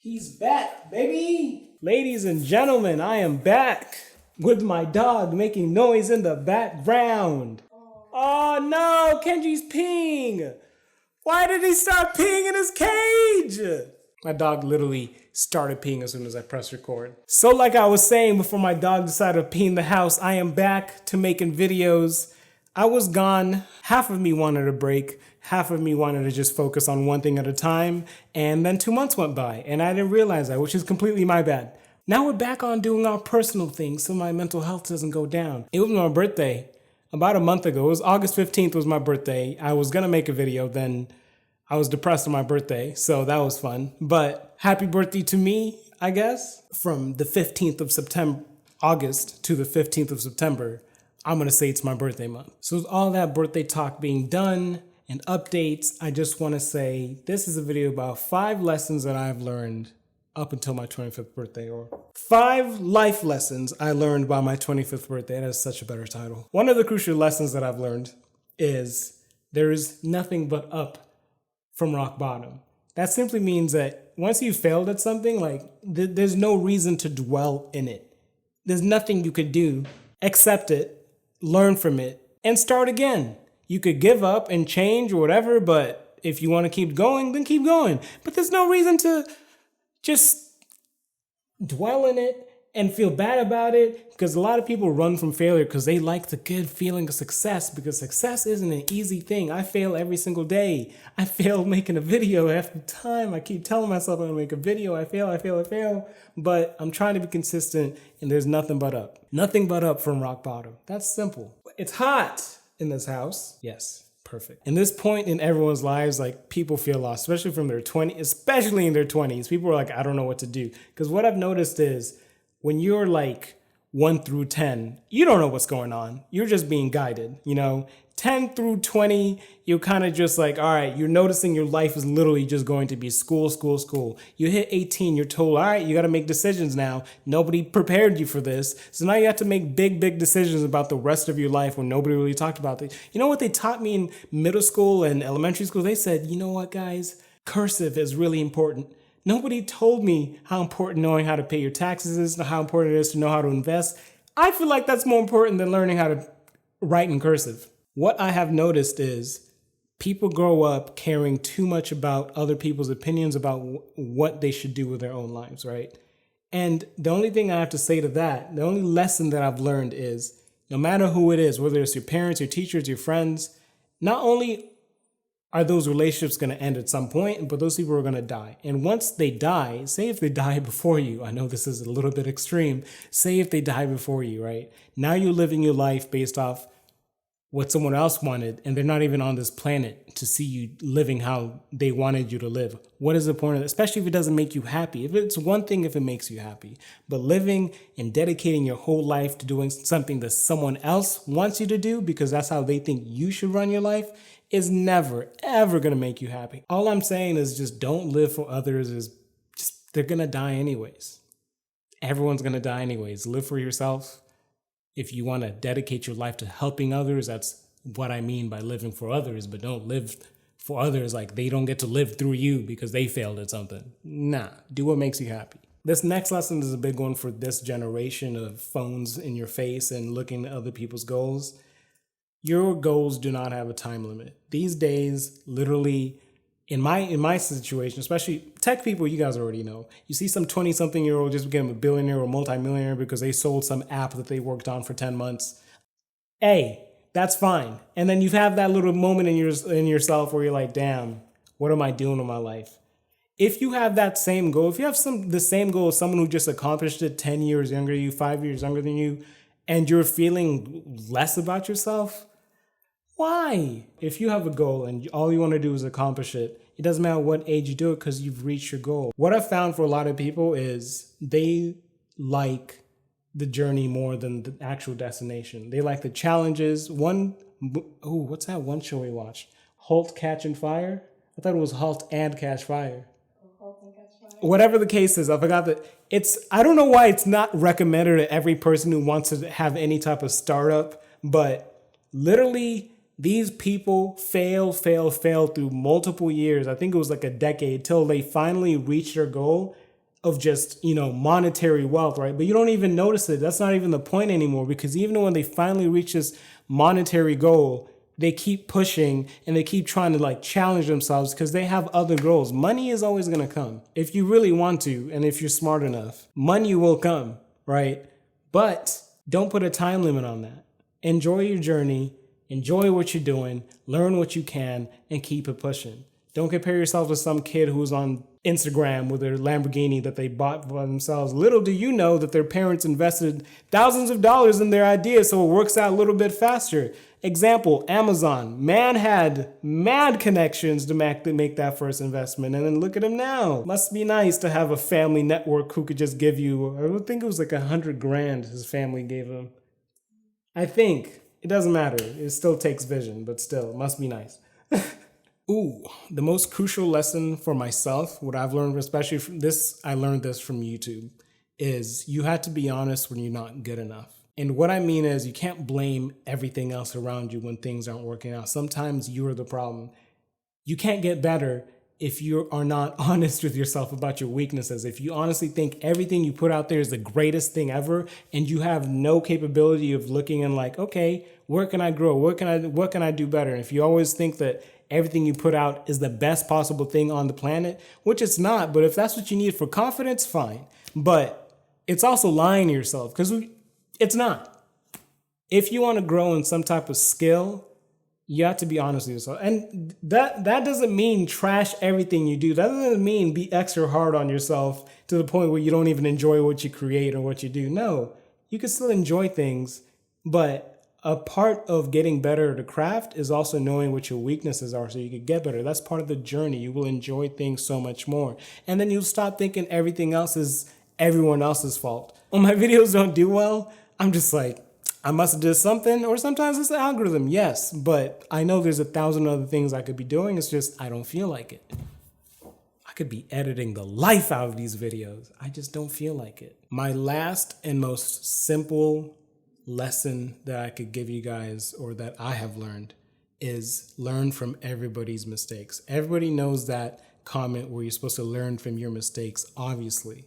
He's back, baby! Ladies and gentlemen, I am back with my dog making noise in the background. Oh no, Kenji's peeing! Why did he start peeing in his cage? My dog literally started peeing as soon as I pressed record. So like I was saying before my dog decided to pee in the house, I am back to making videos. I was gone. Half of me wanted a break. Half of me wanted to just focus on one thing at a time. And then 2 months went by and I didn't realize that, which is completely my bad. Now we're back on doing our personal things so my mental health doesn't go down. It was my birthday about a month ago. It was August 15th was my birthday. I was gonna make a video, then I was depressed on my birthday, so that was fun. But happy birthday to me, I guess. From the 15th of September, August to the 15th of September, I'm gonna say it's my birthday month. So with all that birthday talk being done and updates, I just wanna say this is a video about 5 lessons that I've learned up until my 25th birthday, or 5 life lessons I learned by my 25th birthday. That is such a better title. One of the crucial lessons that I've learned is there is nothing but up from rock bottom. That simply means that once you've failed at something, like there's no reason to dwell in it. There's nothing you could do, accept it, learn from it, and start again. You could give up and change or whatever, but if you want to keep going, then keep going. But there's no reason to just dwell in it and feel bad about it, because a lot of people run from failure because they like the good feeling of success, because success isn't an easy thing. I fail every single day. I fail making a video every time. I keep telling myself I'm gonna make a video. I fail, but I'm trying to be consistent, and there's nothing but up. Nothing but up from rock bottom. That's simple. It's hot in this house. Yes. Perfect. In this point in everyone's lives, like, people feel lost, especially from their 20s, especially in their 20s. People are like, I don't know what to do. Because what I've noticed is when you're like 1 through 10, you don't know what's going on. You're just being guided, 10 through 20, you're kind of just like, all right, you're noticing your life is literally just going to be school, school, school. You hit 18, you're told, all right, you got to make decisions now. Nobody prepared you for this. So now you have to make big, big decisions about the rest of your life when nobody really talked about it. You know what they taught me in middle school and elementary school? They said, you know what, guys? Cursive is really important. Nobody told me how important knowing how to pay your taxes is, how important it is to know how to invest. I feel like that's more important than learning how to write in cursive. What I have noticed is people grow up caring too much about other people's opinions about what they should do with their own lives, right? And the only thing I have to say to that, the only lesson that I've learned is no matter who it is, whether it's your parents, your teachers, your friends, not only are those relationships going to end at some point, but those people are going to die. And once they die, say if they die before you, I know this is a little bit extreme, say if they die before you, right? Now you're living your life based off what someone else wanted, and they're not even on this planet to see you living how they wanted you to live. What is the point of that? Especially if it doesn't make you happy. If it's one thing if it makes you happy, but living and dedicating your whole life to doing something that someone else wants you to do because that's how they think you should run your life is never, ever gonna make you happy. All I'm saying is just don't live for others. They're gonna die anyways. Everyone's gonna die anyways. Live for yourself. If you want to dedicate your life to helping others, that's what I mean by living for others, but don't live for others like they don't get to live through you because they failed at something. Nah, do what makes you happy. This next lesson is a big one for this generation of phones in your face and looking at other people's goals. Your goals do not have a time limit. These days, literally, in my situation, especially tech people, you guys already know. You see some 20-something-year-old just became a billionaire or multimillionaire because they sold some app that they worked on for 10 months. Hey, that's fine. And then you have that little moment in yourself where you're like, damn, what am I doing with my life? If you have that same goal, if you have the same goal as someone who just accomplished it 10 years younger than you, 5 years younger than you, and you're feeling less about yourself, why? If you have a goal and all you want to do is accomplish it, it doesn't matter what age you do it because you've reached your goal. What I've found for a lot of people is they like the journey more than the actual destination. They like the challenges. What's that one show we watched? Halt, Catch, and Fire? I thought it was Halt and Catch Fire. Halt and Catch Fire. Whatever the case is, I forgot that I don't know why it's not recommended to every person who wants to have any type of startup, but literally these people fail through multiple years. I think it was like a decade till they finally reach their goal. of just, monetary wealth, right? But you don't even notice it. That's not even the point anymore, because even when they finally reach this monetary goal, they keep pushing and they keep trying to like challenge themselves because they have other goals. Money is always going to come if you really want to. And if you're smart enough, money will come, right? But don't put a time limit on that. Enjoy your journey, enjoy what you're doing, learn what you can, and keep it pushing. Don't compare yourself to some kid who's on Instagram with their Lamborghini that they bought for themselves. Little do you know that their parents invested thousands of dollars in their idea, so it works out a little bit faster. Example, Amazon. Man had mad connections to make that first investment, and then look at him now. Must be nice to have a family network who could just give you, I would think it was like $100,000 his family gave him. I think. It doesn't matter. It still takes vision, but still, it must be nice. Ooh, the most crucial lesson for myself, what I've learned, especially from this, I learned this from YouTube, is you have to be honest when you're not good enough. And what I mean is you can't blame everything else around you when things aren't working out. Sometimes you're the problem. You can't get better if you are not honest with yourself about your weaknesses. If you honestly think everything you put out there is the greatest thing ever, and you have no capability of looking and like, okay, where can I grow? What can I do better? And if you always think that everything you put out is the best possible thing on the planet, which it's not, but if that's what you need for confidence, fine. But it's also lying to yourself, because it's not. If you want to grow in some type of skill, you have to be honest with yourself. And that doesn't mean trash everything you do. That doesn't mean be extra hard on yourself to the point where you don't even enjoy what you create or what you do. No, you can still enjoy things, but a part of getting better at a craft is also knowing what your weaknesses are so you can get better. That's part of the journey. You will enjoy things so much more. And then you'll stop thinking everything else is everyone else's fault. When my videos don't do well, I'm just like, I must have did something, or sometimes it's the algorithm, yes, but I know there's 1,000 other things I could be doing. It's just, I don't feel like it. I could be editing the life out of these videos. I just don't feel like it. My last and most simple lesson that I could give you guys, or that I have learned, is learn from everybody's mistakes. Everybody knows that comment where you're supposed to learn from your mistakes, obviously.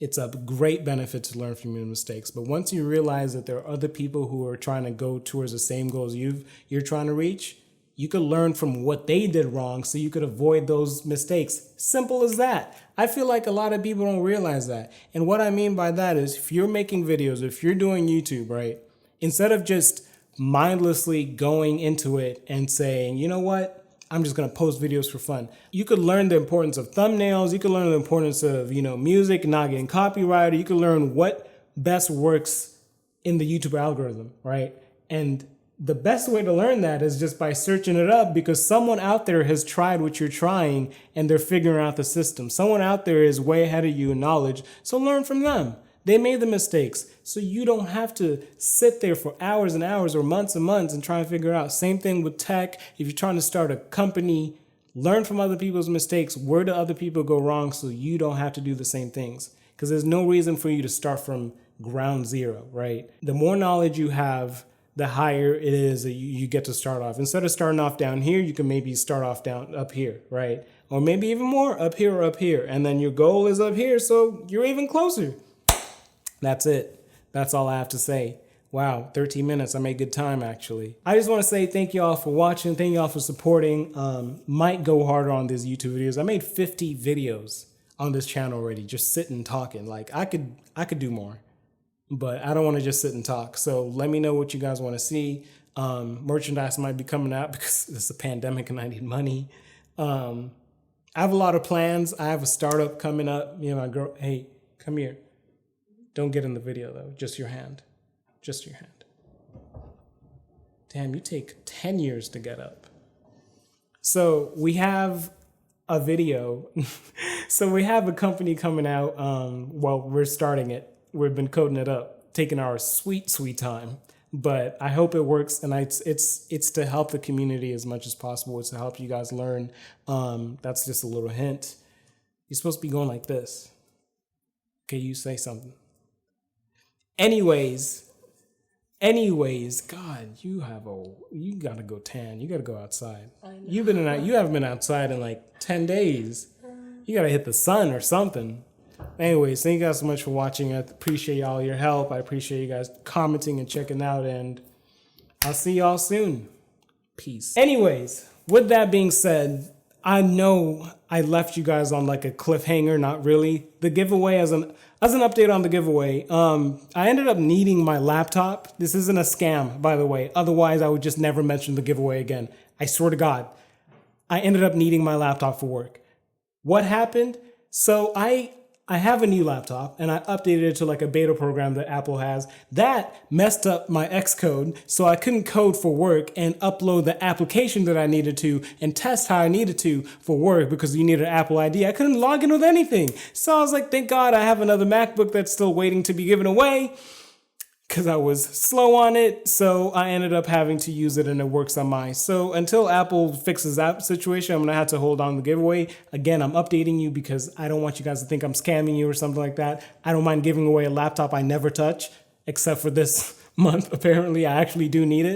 It's a great benefit to learn from your mistakes. But once you realize that there are other people who are trying to go towards the same goals you're trying to reach, you could learn from what they did wrong so you could avoid those mistakes. Simple as that. I feel like a lot of people don't realize that. And what I mean by that is, if you're making videos, if you're doing YouTube, right, instead of just mindlessly going into it and saying, you know what, I'm just going to post videos for fun. You could learn the importance of thumbnails. You could learn the importance of, music, not getting copyrighted. You could learn what best works in the YouTube algorithm, right? And the best way to learn that is just by searching it up, because someone out there has tried what you're trying and they're figuring out the system. Someone out there is way ahead of you in knowledge. So learn from them. They made the mistakes, so you don't have to sit there for hours and hours or months and months and try and figure out. Same thing with tech. If you're trying to start a company, learn from other people's mistakes. Where do other people go wrong so you don't have to do the same things? Because there's no reason for you to start from ground zero, right? The more knowledge you have, the higher it is that you get to start off. Instead of starting off down here, you can maybe start off down up here, right? Or maybe even more up here or up here. And then your goal is up here, so you're even closer. That's it. That's all I have to say. Wow, 13 minutes. I made good time, actually. I just want to say thank you all for watching. Thank you all for supporting. Might go harder on these YouTube videos. I made 50 videos on this channel already, just sitting talking. Like, I could do more, but I don't want to just sit and talk. So let me know what you guys want to see. Merchandise might be coming out because it's a pandemic and I need money. I have a lot of plans. I have a startup coming up. My girl, hey, come here. Don't get in the video, though. Just your hand. Just your hand. Damn, you take 10 years to get up. So we have a video. So we have a company coming out. We're starting it. We've been coding it up, taking our sweet, sweet time. But I hope it works. And it's to help the community as much as possible. It's to help you guys learn. That's just a little hint. You're supposed to be going like this. Okay, you say something. Anyways, God, you gotta go tan. You gotta go outside. You haven't been outside in like 10 days. You gotta hit the sun or something. Anyways, thank you guys so much for watching. I appreciate all your help. I appreciate you guys commenting and checking out, and I'll see y'all soon. Peace. Anyways, with that being said, I know I left you guys on like a cliffhanger, not really. The giveaway, as an update on the giveaway, I ended up needing my laptop. This isn't a scam, by the way. Otherwise, I would just never mention the giveaway again. I swear to God. I ended up needing my laptop for work. What happened? So I have a new laptop and I updated it to like a beta program that Apple has. That messed up my Xcode, so I couldn't code for work and upload the application that I needed to and test how I needed to for work because you needed an Apple ID. I couldn't log in with anything. So I was like, thank God I have another MacBook that's still waiting to be given away, because I was slow on it, so I ended up having to use it and it works on mine. So until Apple fixes that situation, I'm gonna have to hold on to the giveaway. Again, I'm updating you because I don't want you guys to think I'm scamming you or something like that. I don't mind giving away a laptop I never touch, except for this month. Apparently, I actually do need it.